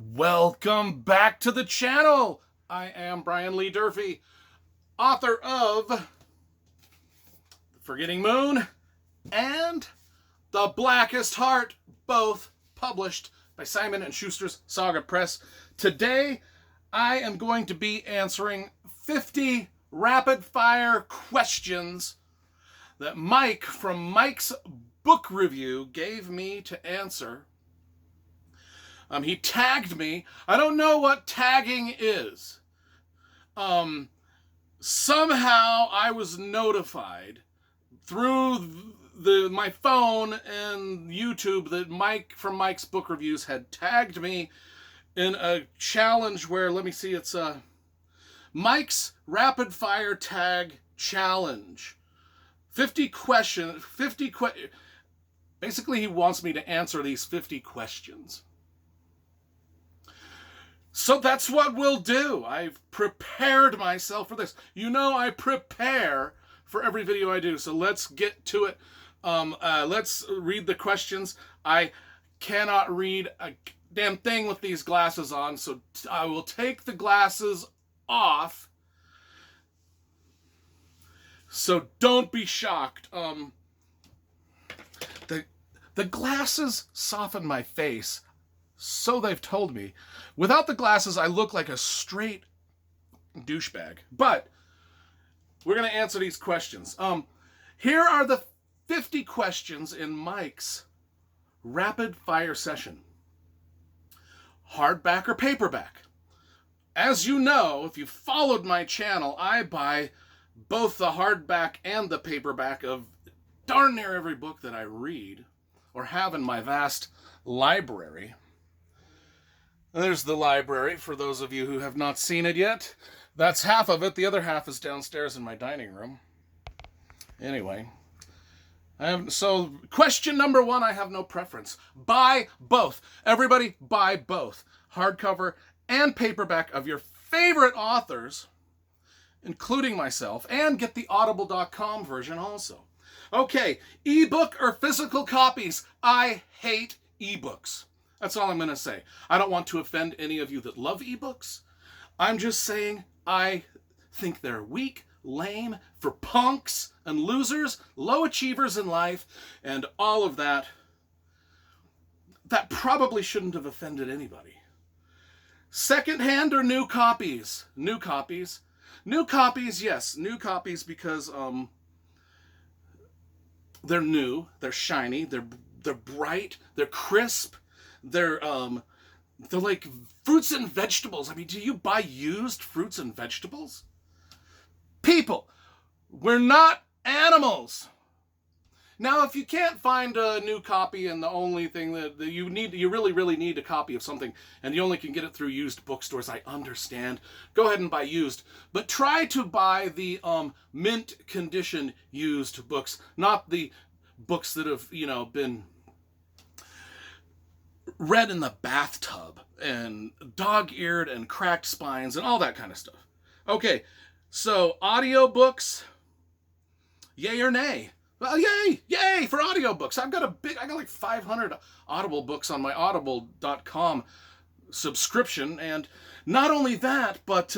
Welcome back to the channel. I am Brian Lee Durfee, author of Forgetting Moon and The Blackest Heart, both published by Simon & Schuster's Saga Press. Today, I am going to be answering 50 rapid-fire questions that Mike from Mike's Book Review gave me to answer. He tagged me. I don't know what tagging is. Somehow I was notified through my phone and YouTube that Mike from Mike's Book Reviews had tagged me in a challenge where, let me see, it's Mike's Rapid Fire Tag Challenge. 50 questions, basically he wants me to answer these 50 questions. So that's what we'll do. I've prepared myself for this. You know I prepare for every video I do, so let's get to it. Let's read the questions. I cannot read a damn thing with these glasses on, so I will take the glasses off. So don't be shocked. The glasses soften my face. So they've told me. Without the glasses, I look like a straight douchebag. But we're going to answer these questions. Here are the 50 questions in Mike's rapid fire session. Hardback or paperback? As you know, if you followed my channel, I buy both the hardback and the paperback of darn near every book that I read or have in my vast library. There's the library, for those of you who have not seen it yet. That's half of it. The other half is downstairs in my dining room. Anyway. So, question number one, I have no preference. Buy both. Everybody, buy both. Hardcover and paperback of your favorite authors, including myself, and get the audible.com version also. Okay, ebook or physical copies? I hate ebooks. That's all I'm going to say. I don't want to offend any of you that love ebooks. I'm just saying I think they're weak, lame, for punks and losers, low achievers in life, and all of that. That probably shouldn't have offended anybody. Secondhand or new copies? New copies. New copies, yes. New copies because they're new, they're shiny, they're bright, they're crisp. They're like fruits and vegetables. I mean, do you buy used fruits and vegetables? People, we're not animals. Now, if you can't find a new copy and the only thing that you really need a copy of something and you only can get it through used bookstores, I understand. Go ahead and buy used. But try to buy the mint condition used books, not the books that have, been read in the bathtub and dog-eared and cracked spines and all that kind of stuff. Okay, so audiobooks, yay or nay? Well, yay for audiobooks. I got like 500 Audible books on my audible.com subscription, and not only that, but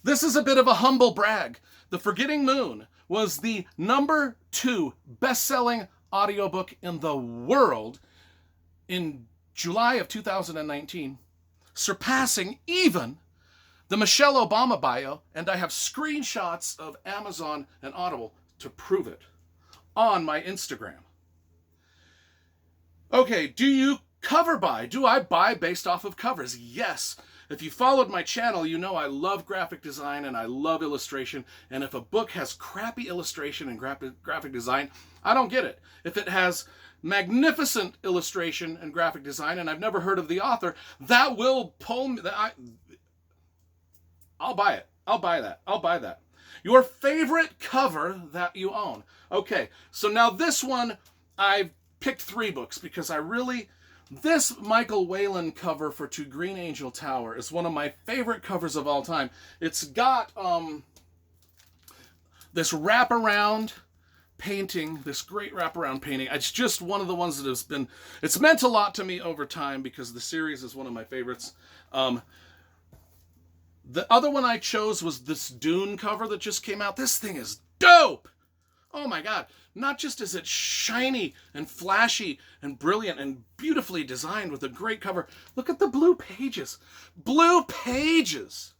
this is a bit of a humble brag. The Forgetting Moon was the #2 best-selling audiobook in the world in July of 2019, surpassing even the Michelle Obama bio, and I have screenshots of Amazon and Audible to prove it on my Instagram. Okay, do you cover buy? Do I buy based off of covers? Yes. If you followed my channel, you know I love graphic design and I love illustration, and if a book has crappy illustration and graphic design, I don't get it. If it has magnificent illustration and graphic design, and I've never heard of the author, that will pull me. I'll buy it. I'll buy that. I'll buy that. Your favorite cover that you own. Okay, so now this one, I've picked 3 books because this Michael Whelan cover for To Green Angel Tower is one of my favorite covers of all time. It's got this wraparound painting, this great wraparound painting. It's just one of the ones that has been, it's meant a lot to me over time because the series is one of my favorites. The other one I chose was this Dune cover that just came out. This thing is dope! Oh my god. Not just is it shiny and flashy and brilliant and beautifully designed with a great cover. Look at the blue pages. Blue pages!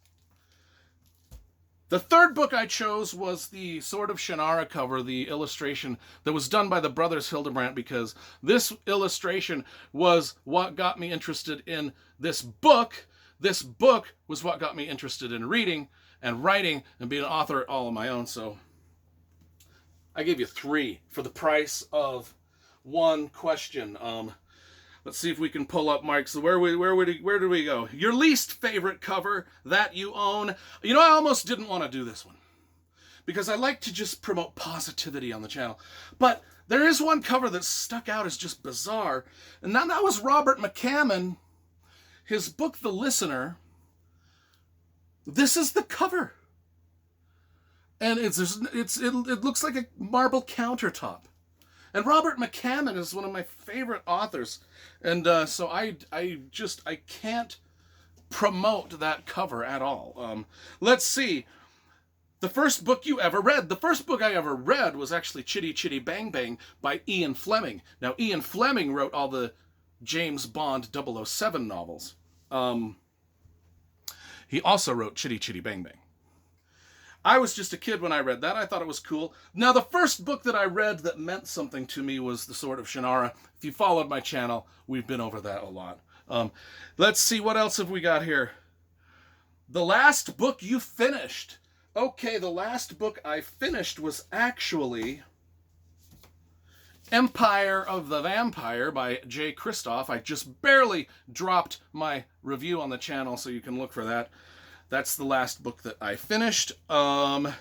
The third book I chose was the Sword of Shannara cover, the illustration that was done by the brothers Hildebrandt, because this illustration was what got me interested in this book. This book was what got me interested in reading and writing and being an author all on my own. So I gave you 3 for the price of 1 question. Let's see if we can pull up, Mike. So where do we go? Your least favorite cover that you own. You know, I almost didn't want to do this one because I like to just promote positivity on the channel. But there is one cover that stuck out as just bizarre, and that was Robert McCammon. His book, The Listener. This is the cover. And it looks like a marble countertop. And Robert McCammon is one of my favorite authors. And so I can't promote that cover at all. Let's see. The first book you ever read. The first book I ever read was actually Chitty Chitty Bang Bang by Ian Fleming. Now, Ian Fleming wrote all the James Bond 007 novels. He also wrote Chitty Chitty Bang Bang. I was just a kid when I read that. I thought it was cool. Now, the first book that I read that meant something to me was The Sword of Shannara. If you followed my channel, we've been over that a lot. Let's see, what else have we got here? The last book you finished. Okay, the last book I finished was actually Empire of the Vampire by J. Kristoff. I just barely dropped my review on the channel, so you can look for that. That's the last book that I finished. The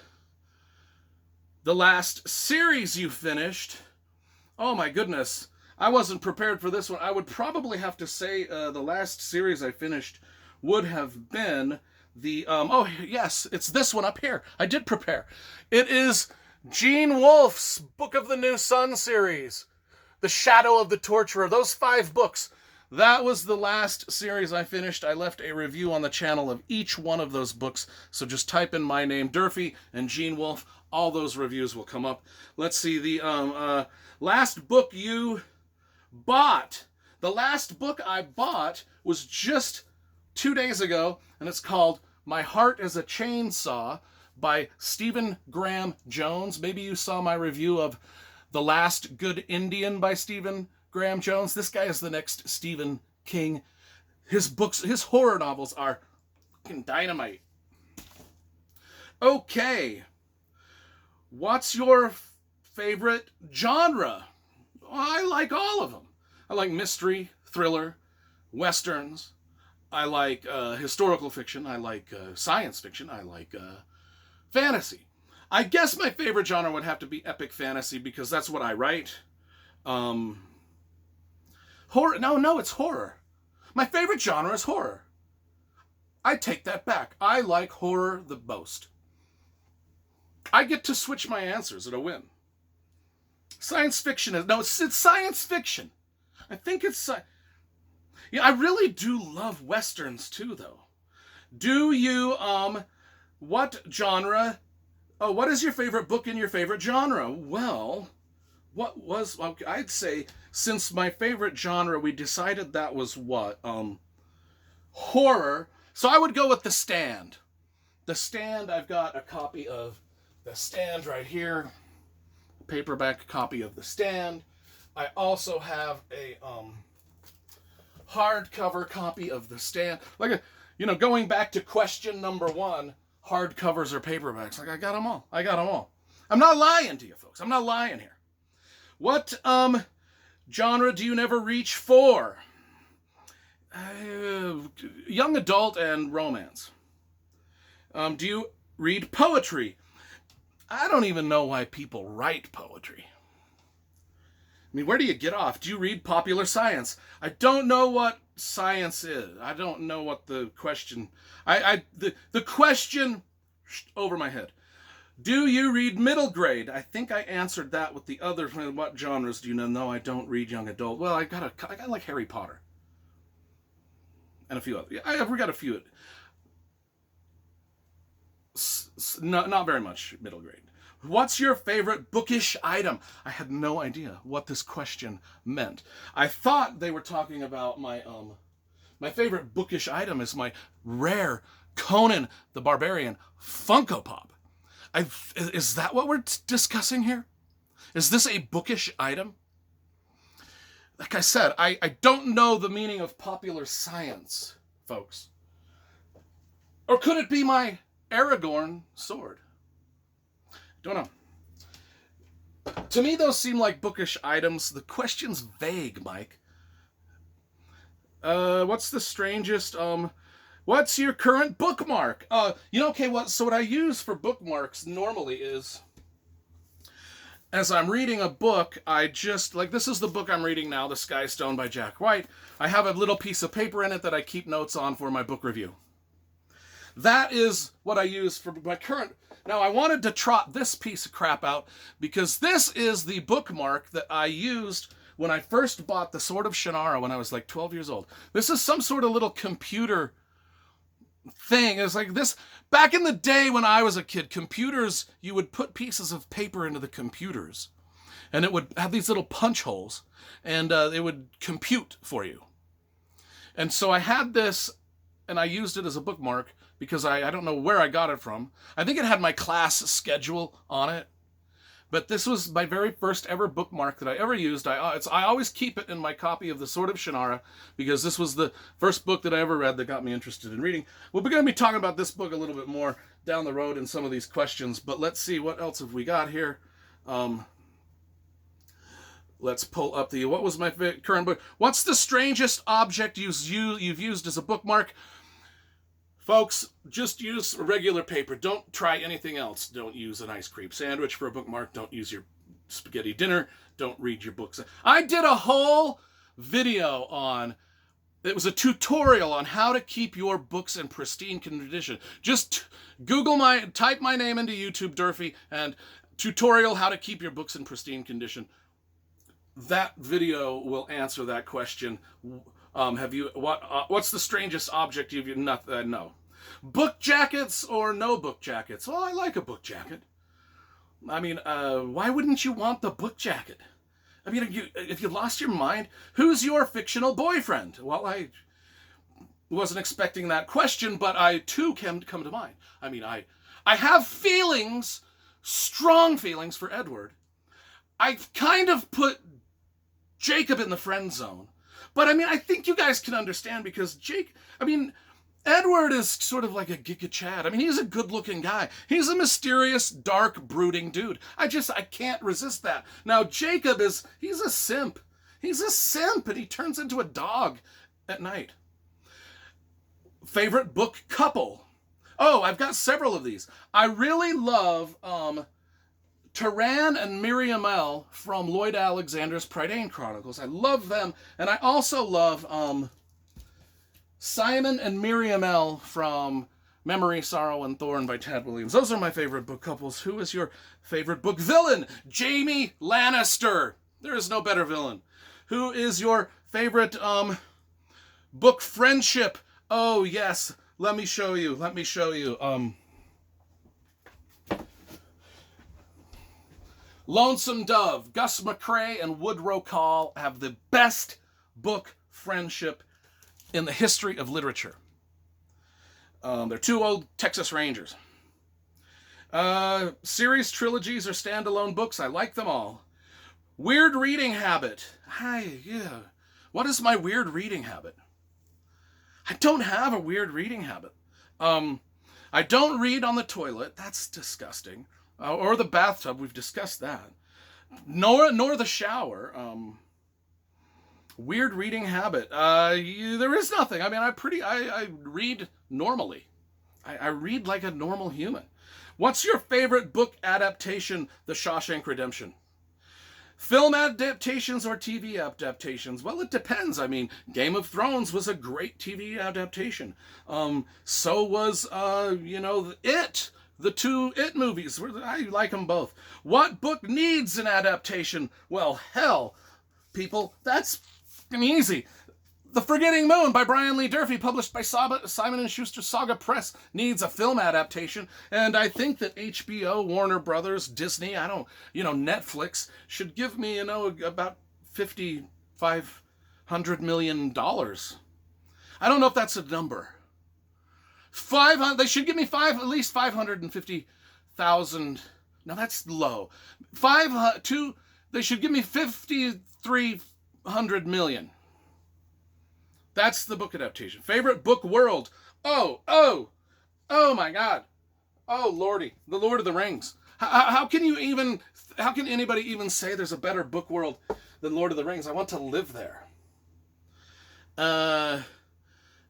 last series you finished. Oh my goodness. I wasn't prepared for this one. I would probably have to say the last series I finished would have been the... oh, yes, it's this one up here. I did prepare. It is Gene Wolfe's Book of the New Sun series. The Shadow of the Torturer. Those 5 books. That was the last series I finished. I left a review on the channel of each one of those books. So just type in my name, Durfee, and Gene Wolfe. All those reviews will come up. Let's see, the last book you bought. The last book I bought was just 2 days ago, and it's called My Heart is a Chainsaw by Stephen Graham Jones. Maybe you saw my review of The Last Good Indian by Stephen Graham Jones. This guy is the next Stephen King. His books, his horror novels are fucking dynamite. Okay. What's your favorite genre? I like all of them. I like mystery, thriller, westerns. I like historical fiction. I like science fiction. I like fantasy. I guess my favorite genre would have to be epic fantasy because that's what I write. Horror? No, it's horror. My favorite genre is horror. I take that back. I like horror the most. I get to switch my answers at a win. Science fiction is... No, it's science fiction. I think it's... Yeah, I really do love westerns too, though. Do you, what genre... Oh, what is your favorite book in your favorite genre? Well, what was... I'd say... Since my favorite genre, we decided that was what? Horror. So I would go with The Stand. The Stand, I've got a copy of The Stand right here. A paperback copy of The Stand. I also have a hardcover copy of The Stand. Like, going back to question number 1, hardcovers or paperbacks. Like, I got them all. I'm not lying to you, folks. I'm not lying here. What, genre do you never reach for? Young adult and romance. Do you read poetry? I don't even know why people write poetry. I mean, where do you get off? Do you read popular science? I don't know what science is. I don't know what the question... The question over my head. Do you read middle grade? I think I answered that with the other. What genres do you know? No, I don't read young adult. Well, I got like Harry Potter and a few other. Yeah, I've got a few. Not very much middle grade. What's your favorite bookish item? I had no idea what this question meant. I thought they were talking about my favorite bookish item is my rare Conan the Barbarian Funko Pop. Is that what we're discussing here? Is this a bookish item? Like I said, I don't know the meaning of popular science, folks. Or could it be my Aragorn sword? Don't know. To me, those seem like bookish items. The question's vague, Mike. What's the strangest, what's your current bookmark? Okay, what I use for bookmarks normally is, as I'm reading a book, I just, like, this is the book I'm reading now, The Sky Stone by Jack White. I have a little piece of paper in it that I keep notes on for my book review. That is what I use for my current. Now, I wanted to trot this piece of crap out because this is the bookmark that I used when I first bought the Sword of Shannara when I was like 12 years old. This is some sort of little computer thing. It's like this. Back in the day when I was a kid, computers, you would put pieces of paper into the computers and it would have these little punch holes and it would compute for you. And so I had this and I used it as a bookmark because I don't know where I got it from. I think it had my class schedule on it. But this was my very first ever bookmark that I ever used. I always keep it in my copy of The Sword of Shannara because this was the first book that I ever read that got me interested in reading. We're going to be talking about this book a little bit more down the road in some of these questions, but let's see what else have we got here. Let's pull up what was my current book. What's the strangest object you've used as a bookmark? Folks, just use regular paper. Don't try anything else. Don't use an ice cream sandwich for a bookmark. Don't use your spaghetti dinner. Don't read your books. I did a whole video on, it was a tutorial on how to keep your books in pristine condition. Just type my name into YouTube, Durfee, and tutorial how to keep your books in pristine condition. That video will answer that question. What's the strangest object you've used? No. Book jackets or no book jackets? Well, I like a book jacket. I mean, why wouldn't you want the book jacket? I mean, if you lost your mind, who's your fictional boyfriend? Well, I wasn't expecting that question, but I too come to mind. I mean, I have feelings, strong feelings for Edward. I've kind of put Jacob in the friend zone. But I mean, I think you guys can understand because Edward is sort of like a Giga Chad. I mean, he's a good-looking guy. He's a mysterious, dark, brooding dude. I can't resist that. Now, Jacob he's a simp. He's a simp, and he turns into a dog at night. Favorite book couple? Oh, I've got several of these. I really love Turan and Miriam L. from Lloyd Alexander's Prydain Chronicles. I love them. And I also love Simon and Miriam L. from Memory, Sorrow, and Thorn by Tad Williams. Those are my favorite book couples. Who is your favorite book villain? Jaime Lannister. There is no better villain. Who is your favorite book friendship? Oh, yes. Let me show you. Lonesome Dove, Gus McCrae, and Woodrow Call have the best book friendship in the history of literature. They're two old Texas Rangers. Series, trilogies, or standalone books, I like them all. Weird reading habit. What is my weird reading habit? I don't have a weird reading habit. I don't read on the toilet. That's disgusting. Or the bathtub. We've discussed that. Nor the shower. Weird reading habit. There is nothing. I mean, I read normally. I read like a normal human. What's your favorite book adaptation? The Shawshank Redemption. Film adaptations or TV adaptations? Well, it depends. I mean, Game of Thrones was a great TV adaptation. So was, It the two It movies. I like them both. What book needs an adaptation? Well, hell, people, that's easy. The Forgetting Moon by Brian Lee Durfee, published by Simon & Schuster Saga Press, needs a film adaptation. And I think that HBO, Warner Brothers, Disney, Netflix should give me, about $500 million. I don't know if that's a number. 500. They should give me at least 550,000. Now that's low. They should give me 5,300 million. That's the book adaptation. Favorite book world. Oh my God. Oh Lordy, The Lord of the Rings. How can anybody even say there's a better book world than Lord of the Rings? I want to live there.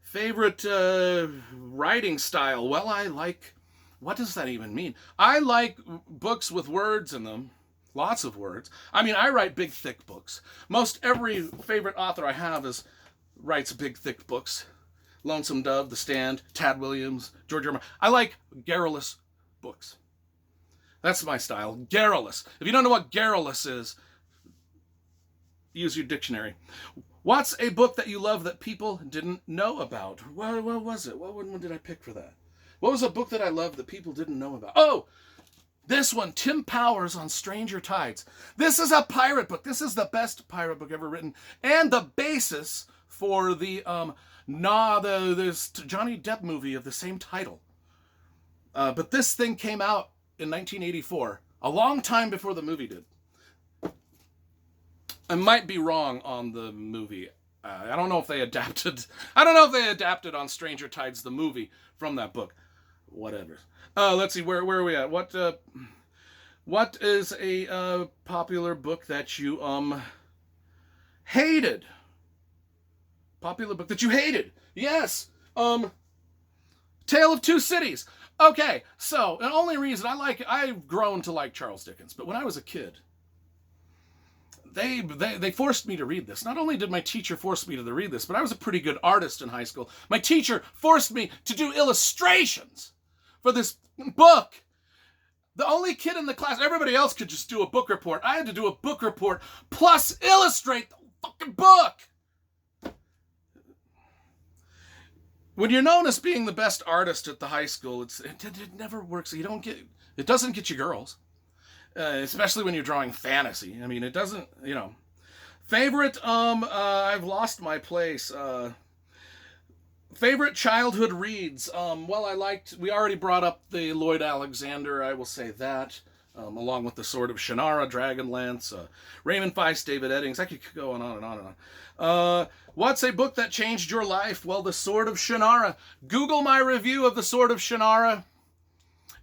Favorite writing style? Well, I like, what does that even mean? I like books with words in them. Lots of words. I write big, thick books. Most every favorite author I have writes big, thick books. Lonesome Dove, The Stand, Tad Williams, George R. R. Martin. I like garrulous books. That's my style. Garrulous. If you don't know what garrulous is, use your dictionary. What's a book that you love that people didn't know about? What was it? What one did I pick for that? What was a book that I loved that people didn't know about? Oh, this one, Tim Powers on Stranger Tides. This is a pirate book. This is the best pirate book ever written, and the basis for the this Johnny Depp movie of the same title. But this thing came out in 1984, a long time before the movie did. I might be wrong on the movie. I don't know if they adapted. On Stranger Tides the movie from that book. Whatever. Let's see. Where are we at? What is a popular book that you hated? Popular book that you hated? Yes. Tale of Two Cities. Okay. So the only reason I've grown to like Charles Dickens, but when I was a kid, They forced me to read this. Not only did my teacher force me to read this, but I was a pretty good artist in high school. My teacher forced me to do illustrations for this book. The only kid in the class, everybody else could just do a book report. I had to do a book report plus illustrate the fucking book. When you're known as being the best artist at the high school, it never works. It doesn't get you girls. Especially when you're drawing fantasy. It doesn't, Favorite, I've lost my place. Favorite childhood reads. We already brought up the Lloyd Alexander, I will say that. Along with The Sword of Shannara, Dragonlance, Raymond Feist, David Eddings. I could go on and on and on. What's a book that changed your life? Well, The Sword of Shannara. Google my review of The Sword of Shannara,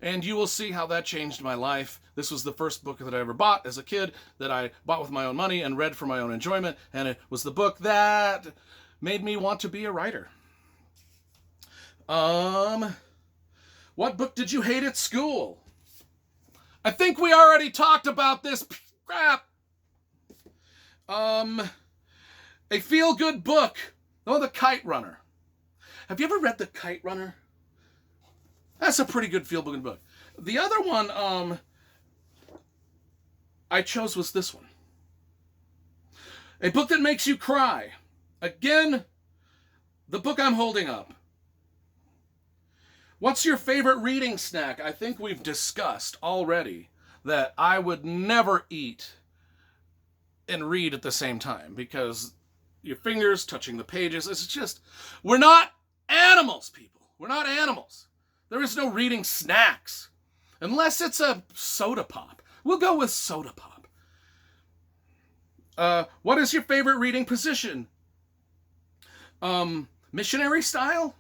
and you will see how that changed my life. This was the first book that I ever bought as a kid, that I bought with my own money and read for my own enjoyment, and it was the book that made me want to be a writer. What book did you hate at school? I think we already talked about this crap. A feel-good book. Oh, The Kite Runner. Have you ever read The Kite Runner? That's a pretty good feel-good book. The other one I chose was this one. A book that makes you cry. Again, the book I'm holding up. What's your favorite reading snack? I think we've discussed already that I would never eat and read at the same time, because your fingers touching the pages, it's just, we're not animals, people. We're not animals. There is no reading snacks. Unless it's a soda pop. We'll go with soda pop. What is your favorite reading position? Missionary style?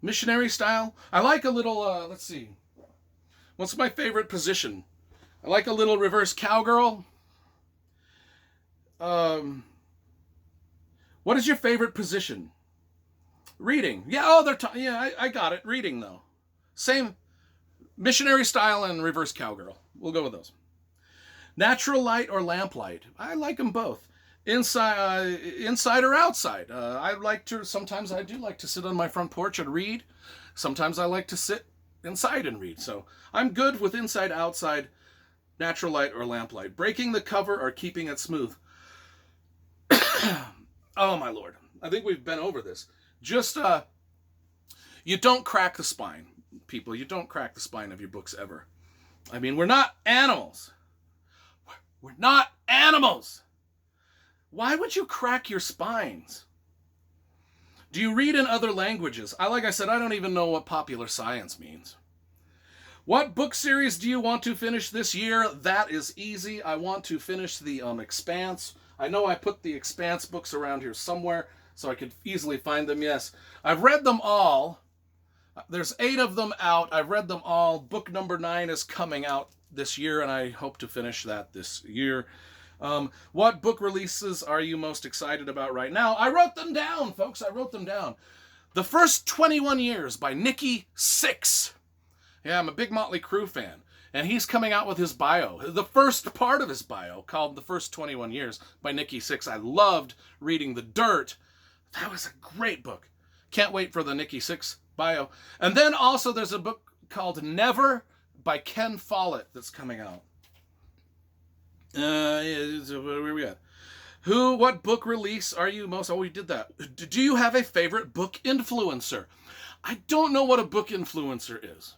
Missionary style? I like a little, let's see. What's my favorite position? I like a little reverse cowgirl. What is your favorite position? Reading. Yeah, I got it. Reading, though. Same. Missionary style and reverse cowgirl. We'll go with those. Natural light or lamplight? I like them both. Inside or outside? Sometimes I do like to sit on my front porch and read. Sometimes I like to sit inside and read. So I'm good with inside, outside, natural light or lamplight. Breaking the cover or keeping it smooth. Oh my Lord. I think we've been over this. Just, you don't crack the spine, people. You don't crack the spine of your books ever. I mean, we're not animals. We're not animals. Why would you crack your spines? Do you read in other languages? Like I said, I don't even know what popular science means. What book series do you want to finish this year? That is easy. I want to finish the Expanse. I know I put the Expanse books around here somewhere, so I could easily find them. Yes, I've read them all. There's 8 of them out. I've read them all. Book number 9 is coming out this year, and I hope to finish that this year. What book releases are you most excited about right now? I wrote them down, folks. I wrote them down. The First 21 Years by Nikki Sixx. Yeah, I'm a big Motley Crue fan. And he's coming out with his bio. The first part of his bio, called The First 21 Years by Nikki Sixx. I loved reading The Dirt. That was a great book. Can't wait for the Nikki Sixx bio. And then also there's a book called Never by Ken Follett that's coming out. Where are we at? What book release are you most... Oh, we did that. Do you have a favorite book influencer? I don't know what a book influencer is.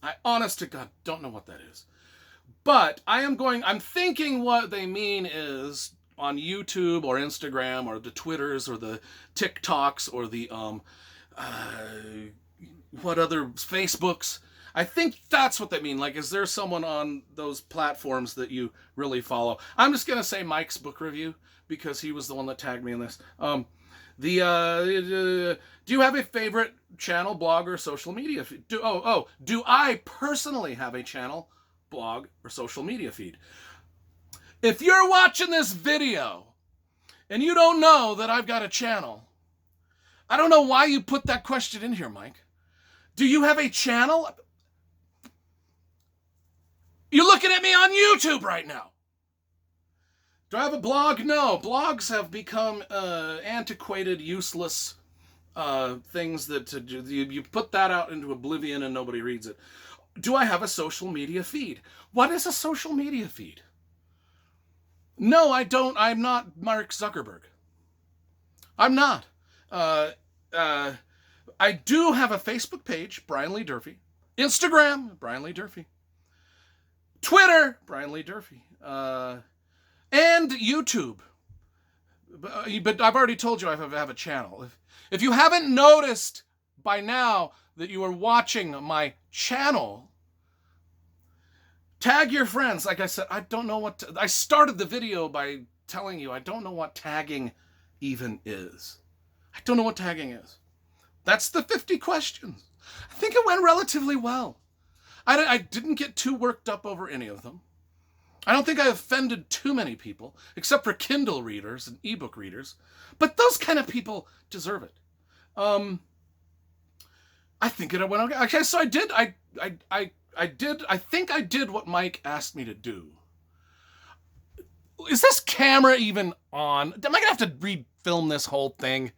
I, honest to God, don't know what that is. But I'm thinking what they mean is on YouTube or Instagram or the Twitters or the TikToks or the, what other, Facebooks. I think that's what they mean. Like, is there someone on those platforms that you really follow? I'm just going to say Mike's book review because he was the one that tagged me in this. Do you have a favorite channel, blog, or social media feed? Do I personally have a channel, blog, or social media feed? If you're watching this video and you don't know that I've got a channel, I don't know why you put that question in here, Mike. Do you have a channel? You're looking at me on YouTube right now. Do I have a blog? No. Blogs have become antiquated, useless things that you put that out into oblivion and nobody reads it. Do I have a social media feed? What is a social media feed? No, I don't. I'm not Mark Zuckerberg. I'm not. I do have a Facebook page, Brian Lee Durfee. Instagram, Brian Lee Durfee. Twitter, Brian Lee Durfee. And YouTube. But I've already told you I have a channel. If you haven't noticed by now that you are watching my channel, tag your friends. Like I said, I don't know what... I started the video by telling you I don't know what tagging even is. I don't know what tagging is. That's the 50 questions. I think it went relatively well. I didn't get too worked up over any of them. I don't think I offended too many people, except for Kindle readers and ebook readers. But those kind of people deserve it. I think it went okay. Okay, so I did. I think I did what Mike asked me to do. Is this camera even on? Am I gonna have to refilm this whole thing?